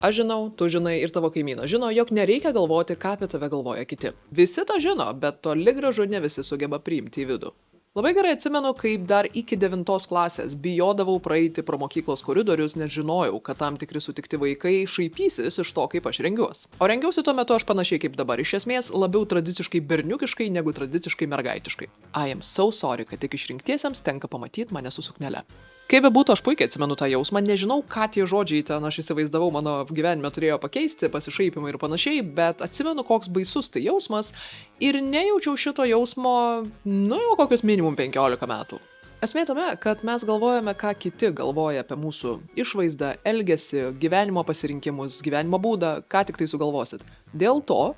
Aš žinau, tu žinai ir tavo kaimynas žino, jog nereikia galvoti, ką apie tave galvoja kiti. Visi tą žino, bet toli gražu ne visi sugeba priimti į vidų. Labai gerai atsimenu, kaip dar iki 9 klasės bijodavau praeiti pro mokyklos koridorius, nes žinojau, kad tam tikri sutikti vaikai šaipysis iš to, kaip aš rengiuosi. O rengiausi tuo metu aš panašiai kaip dabar, iš esmės labiau tradiciškai berniukiškai negu tradiciškai mergaitiškai. I am so sorry, kad tik išrinktiesiems tenka pamatyti mane su suknele. Kaip bebūtų, aš puikiai atsimenu tą jausmą, nežinau, ką tie žodžiai ten aš įsivaizdavau mano gyvenime turėjo pakeisti, pasišaipimai ir panašiai, bet atsimenu, koks baisus tai jausmas ir nejaučiau šito jausmo, jau kokius minimum 15 metų. Esmė tame, kad mes galvojame, ką kiti galvoja apie mūsų išvaizdą, elgesį, gyvenimo pasirinkimus, gyvenimo būdą, ką tik tai sugalvosit. Dėl to,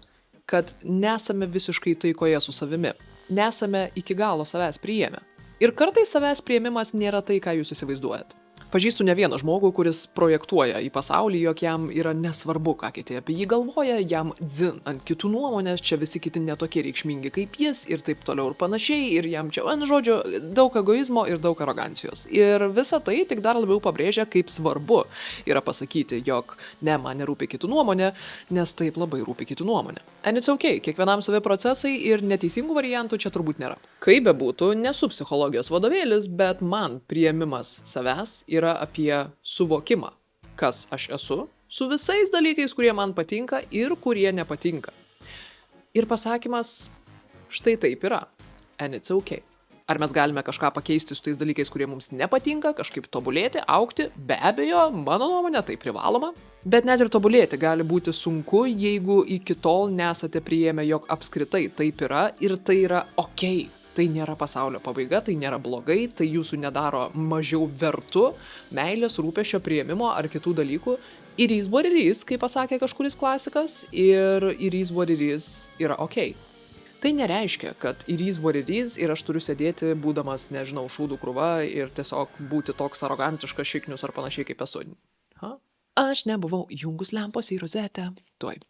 kad nesame visiškai taikoje su savimi, nesame iki galo savęs priėmę. Ir kartais savęs priėmimas nėra tai, ką jūs įsivaizduojat. Pažįstu ne vieną žmogų, kuris projektuoja į pasaulį, jog jam yra nesvarbu, ką kiti apie jį galvoja, jam dzin ant kitų nuomonės, čia visi kiti netokie reikšmingi kaip jis ir taip toliau ir panašiai, ir jam čia, žodžiu, daug egoizmo ir daug arogancijos. Ir visa tai tik dar labiau pabrėžia, kaip svarbu yra pasakyti, jog ne, man nerūpi kitų nuomonė, nes taip labai rūpi kitų nuomonė. And it's okay, kiekvienam savi procesai ir neteisingų variantų čia turbūt nėra. Kaip bebūtų, nesu psichologijos vadovėlis, bet man priėmimas savęs yra apie suvokimą, kas aš esu, su visais dalykais, kurie man patinka ir kurie nepatinka. Ir pasakymas, štai taip yra, and it's okay. Ar mes galime kažką pakeisti su tais dalykais, kurie mums nepatinka, kažkaip tobulėti, augti? Be abejo, mano nuomonė, tai privaloma. Bet net ir tobulėti gali būti sunku, jeigu iki tol nesate priėmę, jog apskritai taip yra ir tai yra okei. Tai nėra pasaulio pabaiga, tai nėra blogai, tai jūsų nedaro mažiau vertu meilės, rūpesčio, priėmimo ar kitų dalykų. It is what it is, kaip pasakė kažkuris klasikas, ir it is what it is yra okei. Tai nereiškia, kad it is what it is ir aš turiu sėdėti, būdamas, nežinau, šūdų krūva ir tiesiog būti toks arogantiškas, šiknius ar panašiai kaip esu. Aš nebuvau jungus lempos į rozetę. Tuoj.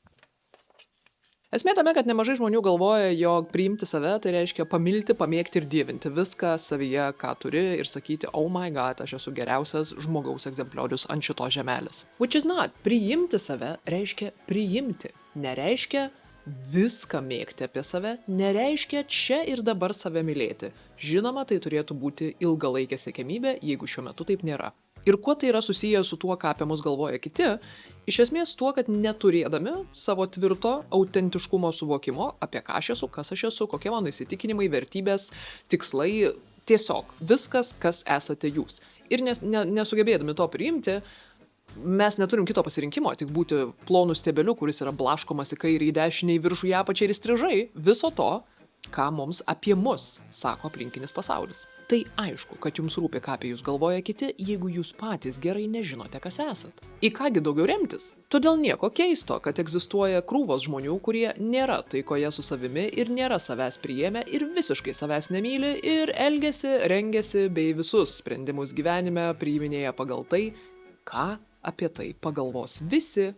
Esmė tame, kad nemažai žmonių galvoja, jog priimti save tai reiškia pamilti, pamėgti ir dievinti viską savyje, ką turi ir sakyti, oh my god, aš esu geriausias žmogaus egzempliorius ant šitos žemelės. Which is not. Priimti save reiškia priimti. Nereiškia viską mėgti apie save, nereiškia čia ir dabar save mylėti. Žinoma, tai turėtų būti ilgalaikė siekiamybė, jeigu šiuo metu taip nėra. Ir kuo tai yra susiję su tuo, ką apie mus galvoja kiti? Iš esmės tuo, kad neturėdami savo tvirto autentiškumo suvokimo, apie ką aš esu, kas aš esu, kokie mano įsitikinimai, vertybės, tikslai, tiesiog viskas, kas esate jūs. Ir nesugebėdami to priimti, mes neturim kito pasirinkimo, tik būti plonų stebeliu, kuris yra blaškomas į kairį, į dešinį, į viršų, į apačią ir įstrižai viso to, ką mums apie mus sako aplinkinis pasaulis. Tai aišku, kad jums rūpi, ką apie jūs galvoja kiti, jeigu jūs patys gerai nežinote, kas esat. Į kągi daugiau remtis? Todėl nieko keisto, kad egzistuoja krūvos žmonių, kurie nėra taikoje su savimi ir nėra savęs priėmę ir visiškai savęs nemyli ir elgiasi, rengiasi bei visus sprendimus gyvenime priiminėja pagal tai, ką apie tai pagalvos visi,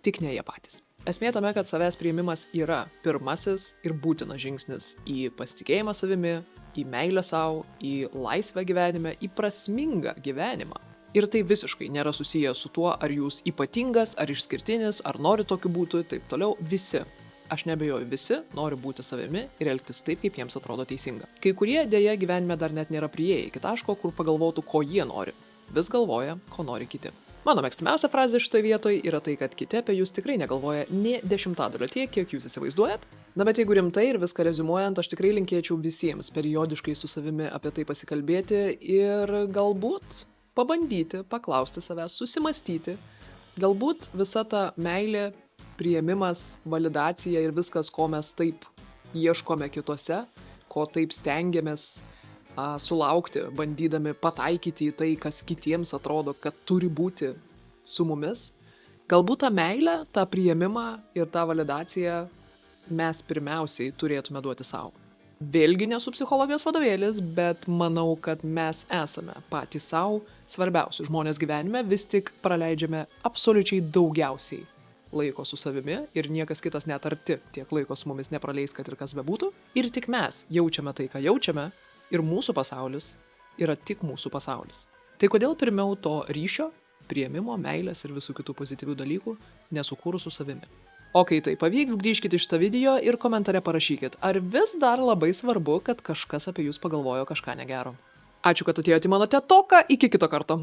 tik ne jie patys. Esmė tame, kad savęs priėmimas yra pirmasis ir būtinas žingsnis į pasitikėjimą savimi, į meilę savo, į laisvę gyvenime, į prasmingą gyvenimą. Ir tai visiškai nėra susiję su tuo, ar jūs ypatingas, ar išskirtinis, ar nori tokiu būti, taip toliau, visi. Aš nebejoju, visi nori būti savimi ir elgtis taip, kaip jiems atrodo teisinga. Kai kurie dėja gyvenime dar net nėra priėję iki taško, kur pagalvotų, ko jie nori. Vis galvoja, ko nori kiti. Mano mėgstamiausia frazė šitoje vietoje yra tai, kad kiti apie jūs tikrai negalvoja nė 10% tiek, kiek jūs įsivaizduojat. Na, bet jeigu rimtai ir viską reziumuojant, aš tikrai linkėčiau visiems periodiškai su savimi apie tai pasikalbėti ir galbūt pabandyti, paklausti savęs, susimastyti. Galbūt visa ta meilė, priėmimas, validacija ir viskas, ko mes taip ieškome kituose, ko taip stengiamės sulaukti, bandydami pataikyti į tai, kas kitiems atrodo, kad turi būti su mumis. Galbūt tą meilę, tą priėmimą ir tą validaciją mes pirmiausiai turėtume duoti savo. Vėlgi nesu psichologijos vadovėlis, bet manau, kad mes esame patys savo svarbiausi žmonės gyvenime, vis tik praleidžiame absoliučiai daugiausiai laiko su savimi ir niekas kitas net arti tiek laiko su mumis nepraleis, kad ir kas bebūtų. Ir tik mes jaučiame tai, ką jaučiame, ir mūsų pasaulis yra tik mūsų pasaulis. Tai kodėl pirmiau to ryšio priėmimo, meilės ir visų kitų pozityvių dalykų, nesukūrus su savimi. O kai tai pavyks, grįžkite iš tą video ir komentare parašykit, ar vis dar labai svarbu, kad kažkas apie jūs pagalvojo kažką negero. Ačiū, kad atėjote į mano TED Talką, iki kito karto.